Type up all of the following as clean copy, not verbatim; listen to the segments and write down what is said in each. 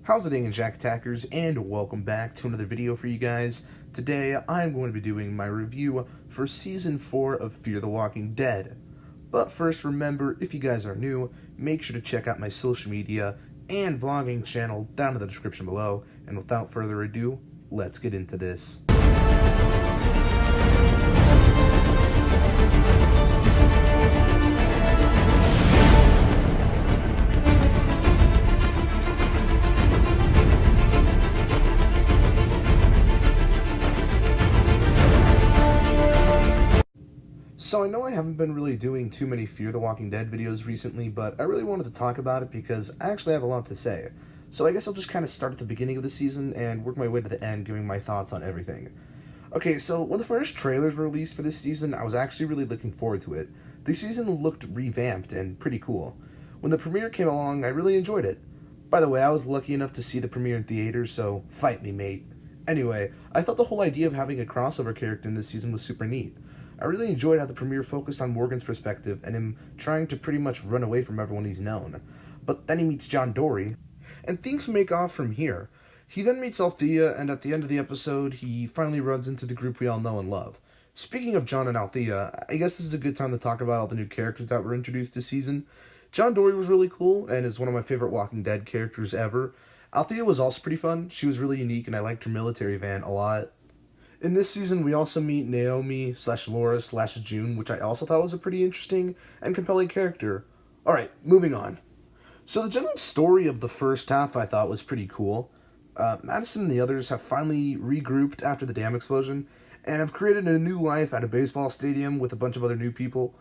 How's it going, Jack Attackers, and welcome back to another video for you guys. Today, I'm going to be doing my review for Season 4 of Fear the Walking Dead. But first, remember, if you guys are new, make sure to check out my social media and vlogging channel down in the description below. And without further ado, let's get into this. So I know I haven't been really doing too many Fear the Walking Dead videos recently, but I really wanted to talk about it because I actually have a lot to say. So I guess I'll just kind of start at the beginning of the season and work my way to the end, giving my thoughts on everything. Okay, so when the first trailers were released for this season, I was actually really looking forward to it. The season looked revamped and pretty cool. When the premiere came along, I really enjoyed it. By the way, I was lucky enough to see the premiere in theaters, so fight me, mate. Anyway, I thought the whole idea of having a crossover character in this season was super neat. I really enjoyed how the premiere focused on Morgan's perspective and him trying to pretty much run away from everyone he's known. But then he meets John Dorie, and things make off from here. He then meets Althea, and at the end of the episode, he finally runs into the group we all know and love. Speaking of John and Althea, I guess this is a good time to talk about all the new characters that were introduced this season. John Dorie was really cool, and is one of my favorite Walking Dead characters ever. Althea was also pretty fun. She was really unique, and I liked her military van a lot. In this season, we also meet Naomi/Laura/June, which I also thought was a pretty interesting and compelling character. Alright, moving on. So the general story of the first half I thought was pretty cool. Madison and the others have finally regrouped after the dam explosion, and have created a new life at a baseball stadium with a bunch of other new people.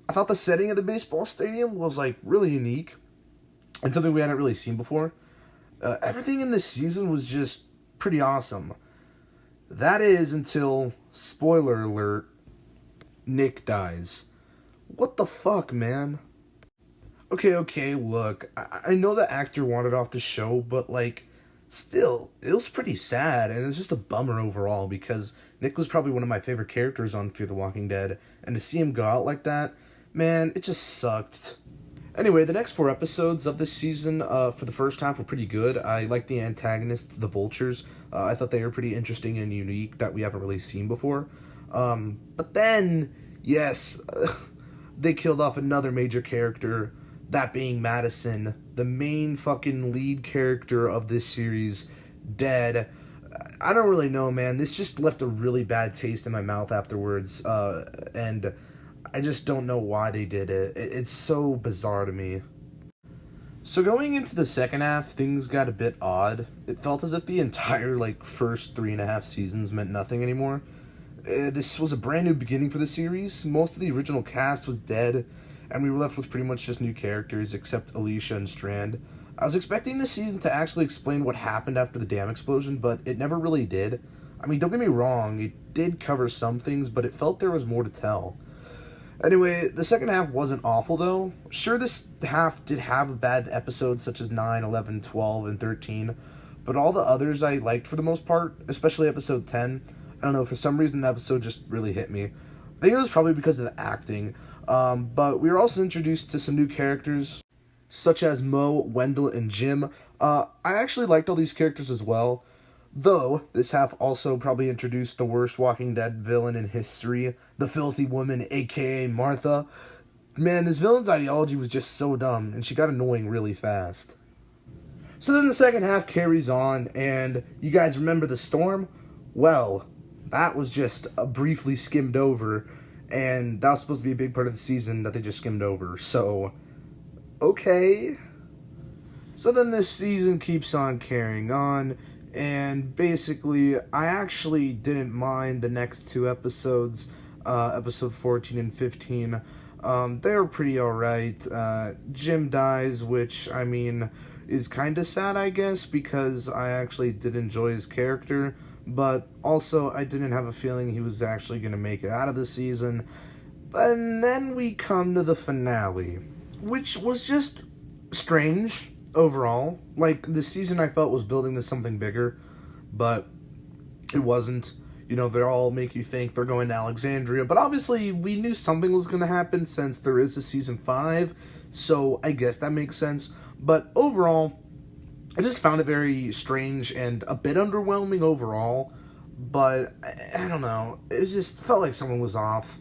I thought the setting of the baseball stadium was, really unique, and something we hadn't really seen before. Everything in this season was just pretty awesome. That is until, spoiler alert, Nick dies. What the fuck, man? Okay, look, I know the actor wanted off the show, but, still, it was pretty sad, and it's just a bummer overall, because Nick was probably one of my favorite characters on Fear the Walking Dead, and to see him go out like that, man, it just sucked. Anyway, the next 4 episodes of this season, for the first half, were pretty good. I liked the antagonists, the Vultures. I thought they were pretty interesting and unique that we haven't really seen before. But then, yes, they killed off another major character, that being Madison, the main fucking lead character of this series, dead. I don't really know, man. This just left a really bad taste in my mouth afterwards, and I just don't know why they did it. It's so bizarre to me. So going into the second half, things got a bit odd. It felt as if the entire, first 3.5 seasons meant nothing anymore. This was a brand new beginning for the series. Most of the original cast was dead, and we were left with pretty much just new characters, except Alicia and Strand. I was expecting this season to actually explain what happened after the dam explosion, but it never really did. I mean, don't get me wrong, it did cover some things, but it felt there was more to tell. Anyway, the second half wasn't awful, though. Sure, this half did have bad episodes such as 9, 11, 12, and 13, but all the others I liked for the most part, especially episode 10. I don't know, for some reason the episode just really hit me. I think it was probably because of the acting, but we were also introduced to some new characters, such as Mo, Wendell, and Jim. I actually liked all these characters as well. Though, this half also probably introduced the worst Walking Dead villain in history, the Filthy Woman, aka Martha. Man, this villain's ideology was just so dumb, and she got annoying really fast. So then the second half carries on, and you guys remember the storm? Well, that was just briefly skimmed over, and that was supposed to be a big part of the season that they just skimmed over, so okay. So then this season keeps on carrying on, and basically, I actually didn't mind the next 2 episodes, episode 14 and 15. They were pretty alright. Jim dies, which, I mean, is kind of sad, I guess, because I actually did enjoy his character, but also I didn't have a feeling he was actually going to make it out of the season. And then we come to the finale, which was just strange. Overall, this season I felt was building to something bigger, but it wasn't. You know, they all make you think they're going to Alexandria, but obviously we knew something was going to happen since there is a season 5, so I guess that makes sense. But overall, I just found it very strange and a bit underwhelming overall. But I don't know. It just felt like someone was off.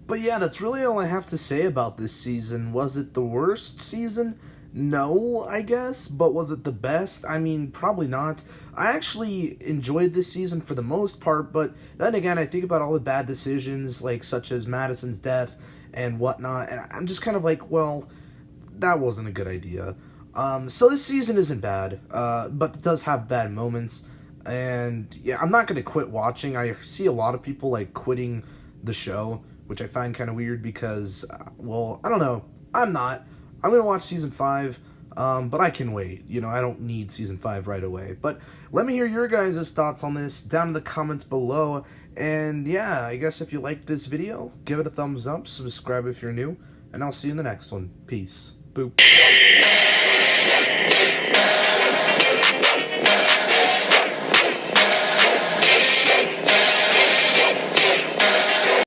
But yeah, that's really all I have to say about this season. Was it the worst season? No, I guess. But was it the best? I mean, probably not. I actually enjoyed this season for the most part, but then again, I think about all the bad decisions, like such as Madison's death and whatnot, and I'm just kind of like, well, that wasn't a good idea. So this season isn't bad, but it does have bad moments. And yeah, I'm not gonna quit watching. I see a lot of people like quitting the show, which I find kind of weird because, well, I don't know. I'm not. I'm gonna watch season 5, but I can wait. You know, I don't need season 5 right away. But let me hear your guys' thoughts on this down in the comments below. And yeah, I guess if you liked this video, give it a thumbs up, subscribe if you're new, and I'll see you in the next one. Peace. Boop.